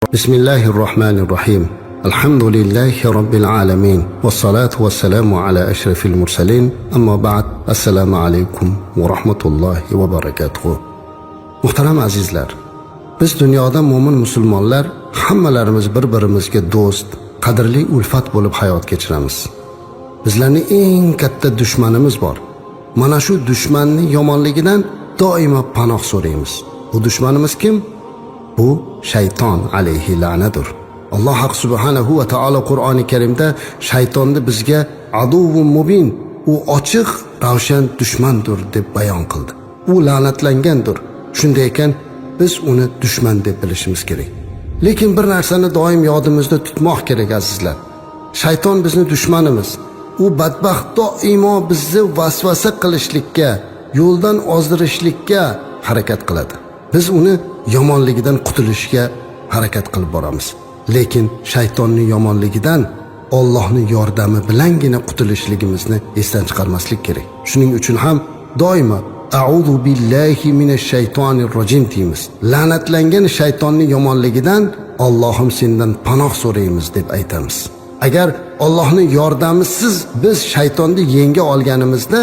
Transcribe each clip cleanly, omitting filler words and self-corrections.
بسم الله الرحمن الرحيم الحمد لله رب العالمين والصلاة والسلام على أشرف المرسلين أما بعد السلام عليكم ورحمة الله وبركاته. Muhtaram azizlar, biz dunyoda mo'min musulmonlar hammalarimiz bir-birimizga do'st, qadrli ulfat bo'lib hayot kechiramiz. Bizlarning eng katta dushmanimiz bor. Mana shu dushmanning yomonligidan doimo panoh so'raymiz. Bu dushmanimiz kim? Bu shayton alayhi la'nadur. Alloh haq subhanahu va taolo Qur'oni Karimda shaytonni bizga aduvun mubin, u ochiq, ravshan dushmandir deb bayon qildi. U la'natlangandir. Shunday ekan biz uni dushman deb bilishimiz kerak. Lekin bir narsani doim yodimizda tutmoq kerak azizlar. Shayton bizning dushmanimiz. U badbaxt doimo bizni vasvasa qilishlikka, yo'ldan ozdirishlikka harakat qiladi. Biz uni yomonligidan qutulishga harakat qilib boramiz. Lekin shaytonning yomonligidan Allohning yordami bilangina qutulishligimizni esdan chiqarmaslik kerak. Shuning uchun ham doimo a'udhu billahi minash shaytonir rojim deymiz. La'natlangan shaytonning yomonligidan Allohim sendan panoh so'raymiz deb aytamiz. Agar Allohning yordamisiz biz shaytonni yenga olganimizda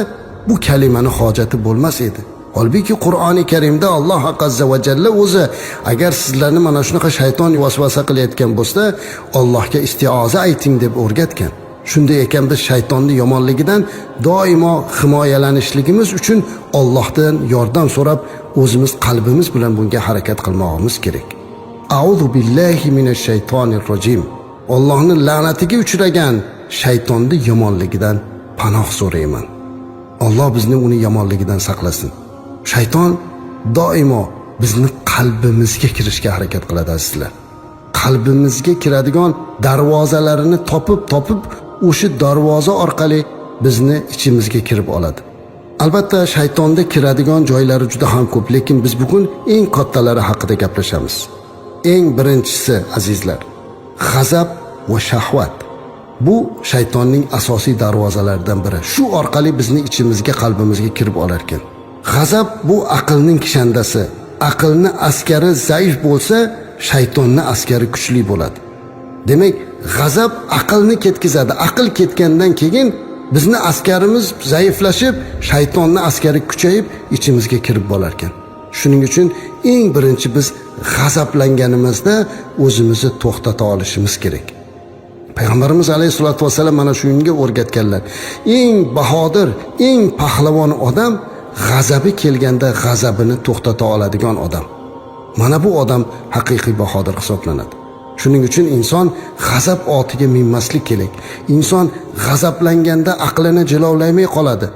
bu kalimani hojati bo'lmas edi. Holbuki Qur'oni Karimda Alloh azza va jalla o'zi agar sizlarni mana shunaqa shayton vasvasa qilayotgan bo'lsa, Allohga istioza ayting deb o'rgatgan. Shunday ekan biz shaytonning yomonligidan doimo himoyalanishligimiz uchun Allohdan yordam so'rab, o'zimiz qalbimiz bilan bunga harakat qilmoqimiz kerak. A'udhu billahi minash shaytonir rojim. Allohning la'natiga uchragan shaytonning yomonligidan panoh so'rayman. Alloh bizni uni yomonligidan saqlasin. Shayton doimo bizni qalbimizga kirishga harakat qiladi azizlar. Qalbimizga kiradigan darvozalarini topib o'sha darvoza orqali bizni ichimizga kirib oladi. Albatta shaytonda kiradigan joylari juda ham ko'p, lekin biz bugun eng kattalari haqida gaplashamiz. Eng birinchisi azizlar, g'azab va shahvat. Bu shaytonning asosiy darvozalaridan biri. Shu orqali bizni ichimizga, qalbimizga kirib olar ekan. G'azab bu aqlning kishandasi. Aqlni askari zaif bo'lsa, shaytonning askari kuchli bo'ladi. Demak, g'azab aqlni ketkizadi. Aql ketgandan keyin bizni askarimiz zaiflashib, shaytonning askari kuchayib ichimizga kirib bo'lar ekan. Shuning uchun eng birinchi biz g'azablanganimizda o'zimizni to'xtata olishimiz kerak. Payg'ambarimiz alayhisolatu vasallam mana shunga o'rgatganlar. Eng bahodir, eng pahlavon odam g'azabi kelganda g'azabini to'xtata oladigan odam. Mana bu odam haqiqiy bahodir hisoblanadi. Shuning uchun inson g'azab otiga minmaslik kerak. Inson g'azablanganda aqlini jilovlamay qoladi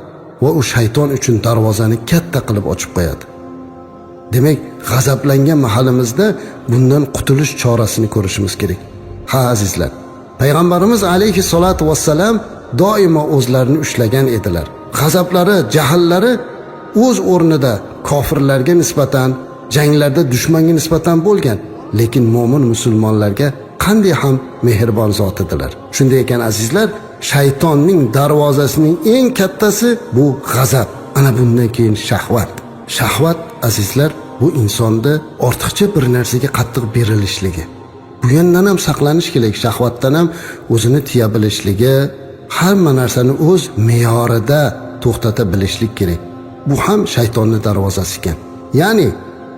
va u shayton uchun darvozani katta qilib ochib qo'yadi. Demak, g'azablangan mahalimizda bundan qutulish chorasini ko'rishimiz kerak. Ha azizlar, Payg'ambarimiz alayhi salatu vassalam doimo o'zlarini ushlagan edilar. G'azablari, jahllari o'z o'rnida kofirlarga nisbatan, janglarda dushmanga nisbatan bo'lgan, lekin mo'min musulmonlarga qanday ham mehribon zot edilar. Shunday ekan azizlar, shaytonning darvozasining eng kattasi bu g'azab. Ana bundan keyin shahvat. Shahvat azizlar, bu insonda ortiqcha bir narsaga qattiq berilishligi. Bu yandan ham saqlanish kerak. Shahvatdan ham o'zini tiya bilishligi, hamma narsani o'z me'yorida to'xtata bilishlik kerak. Bu ham shaytonning darvozasi ekan. Ya'ni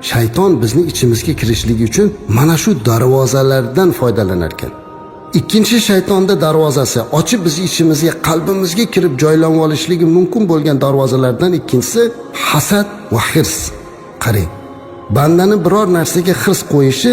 shayton bizning ichimizga kirishligi uchun mana shu darvozalardan foydalanar ekan. Ikkinchi shaytonda darvozasi ochib biz ichimizga, qalbimizga kirib joylanib olishligi mumkin bo'lgan darvozalardan ikkinchisi hasad va hirs. Qarang, bandani biror narsaga hirs qo'yishi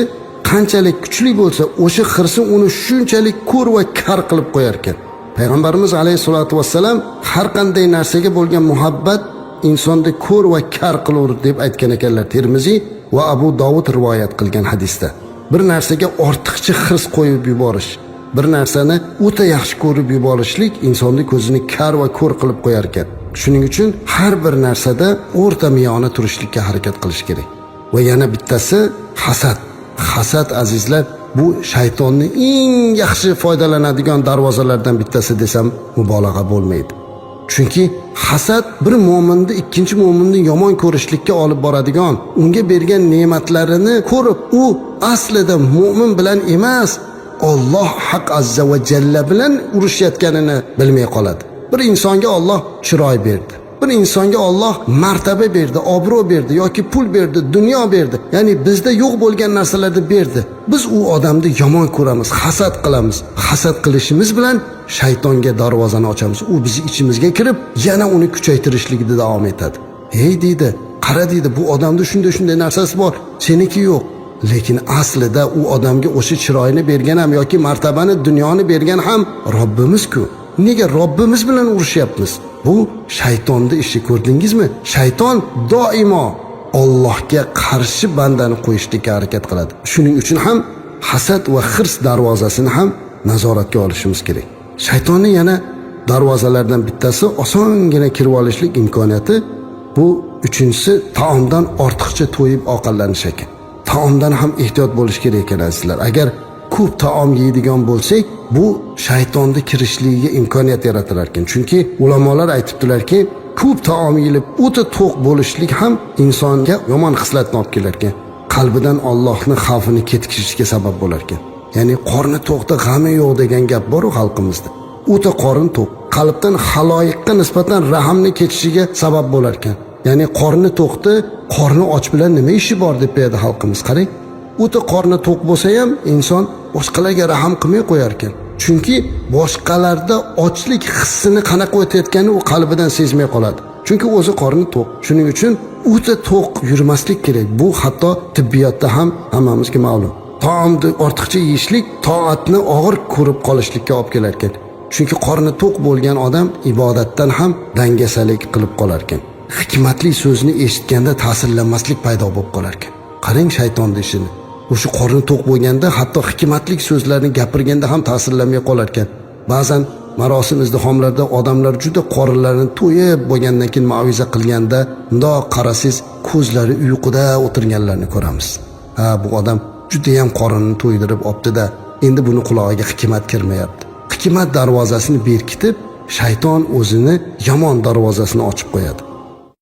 qanchalik kuchli bo'lsa, o'sha hirsi uni shunchalik ko'r va kar qilib qo'yar ekan. Payg'ambarimiz alayhisolatu vassalam har qanday narsaga bo'lgan muhabbat insonni ko'r va kar qilur deb aytgan ekanlar. Termiziy va Abu Dovud rivoyat qilgan hadisda. Bir narsaga ortiqcha hirs qo'yib yuborish, bir narsani o'ta yaxshi ko'rib yuborishlik insonni ko'zini kar va ko'r qilib qo'yar ekan. Shuning uchun har bir narsada o'rta miyona turishlikka harakat qilish kerak. Va yana bittasi hasad. Hasad azizlar, bu shaytonning eng yaxshi foydalanadigan darvozalardan bittasi desam mubolag'a bo'lmaydi. Chunki hasad bir mo'minni ikkinchi mo'minni yomon ko'rishlikka olib boradigan, unga bergan ne'matlarini ko'rib, u aslida mo'min bilan emas, Alloh haq azza va jalla bilan urushayotganini bilmay qoladi. Bir insonga Alloh chiroy berdi. Bir insonga Alloh martaba berdi, obro' berdi yoki pul berdi, dunyo berdi. Ya'ni bizda yo'q bo'lgan narsalarni berdi. Biz u odamni yomon ko'ramiz, hasad qilamiz. Hasad qilishimiz bilan shaytonga darvozani ochamiz. U bizni ichimizga kirib, yana uni kuchaytirishlikda davom etadi. "Ey" deydi, "qara" deydi, "bu odamda shunday narsasi bor, seniki yo'q." Lekin aslida u odamga o'sha chiroyni bergan ham yoki martabani, dunyoni bergan ham Robbimiz-ku. Nega Robbimiz bilan urushyapmiz? Bu shaytonning ishi, ko'rdingizmi? Shayton doimo Allohga qarshi bandani qo'yishga harakat qiladi. Shuning uchun ham hasad va hirs darvozasini ham nazoratga olishimiz kerak. Shaytonning yana darvozalardan bittasi osongina kirib olishlik imkoniyati, bu uchinchisi taomdan ortiqcha to'yib ovqatlanish ekan. Taomdan ham ehtiyot bo'lish kerak ekan azizlar. Agar ko'p taom yeydigan bo'lsak, bu shaytonning kirishligiga imkoniyat yaratilar ekan. Chunki ulamolar aytibdilarki, ko'p taom yeyilib o'ta to'q bo'lishlik ham insonga yomon hislatni olib kelar ekan. Qalbidan Allohning xavfini ketkizishga sabab bo'lar ekan. Ya'ni qorni to'qda g'ami yo'q degan gap bor-ku xalqimizda. O'ta qorin to'q, qalbdan haloyiqqa nisbatan rahmni ketishiga sabab bo'lar ekan. Ya'ni qorni to'qda, qorni och bilan nima ishi bor deb berdi xalqimiz. Qarang, o'ta qorni to'q bo'lsa ham inson boshqalarga rahm qilmay qo'yar ekan. Chunki boshqalarda ochlik hissini qanaqa o'tayotganini u qalbidan sezmay qoladi. Chunki o'zi qorni to'q. Shuning uchun o'ta to'q yurmaslik kerak. Bu hatto tibbiyotda ham hammamizga ma'lum. Taomni ortiqcha yeyishlik toatni og'ir ko'rib qolishlikka olib kelar ekan. Chunki qorni to'q bo'lgan odam ibodatdan ham dangasalik qilib qolar ekan. Hikmatli so'zni eshitganda ta'sirlanmaslik paydo bo'lib qolar ekan. Qarang shaytonning ishini. O'sha qorni to'q bo'lganda hatto hikmatli so'zlarni gapirganda ham ta'sirlanmay qolar ekan. Ba'zan marosim izdihomlarda odamlar juda qorinlarini to'yib bo'lgandan keyin ma'viza qilganda, bundoq qarasangiz ko'zlari uyquda o'tirganlarni ko'ramiz. Ha, bu odam juda ham qorinini to'ydirib olibdi-da, endi buni quloqiga hikmat kirmayapti. Hikmat darvozasini berkitib, shayton o'zini yomon darvozasini ochib qo'yadi.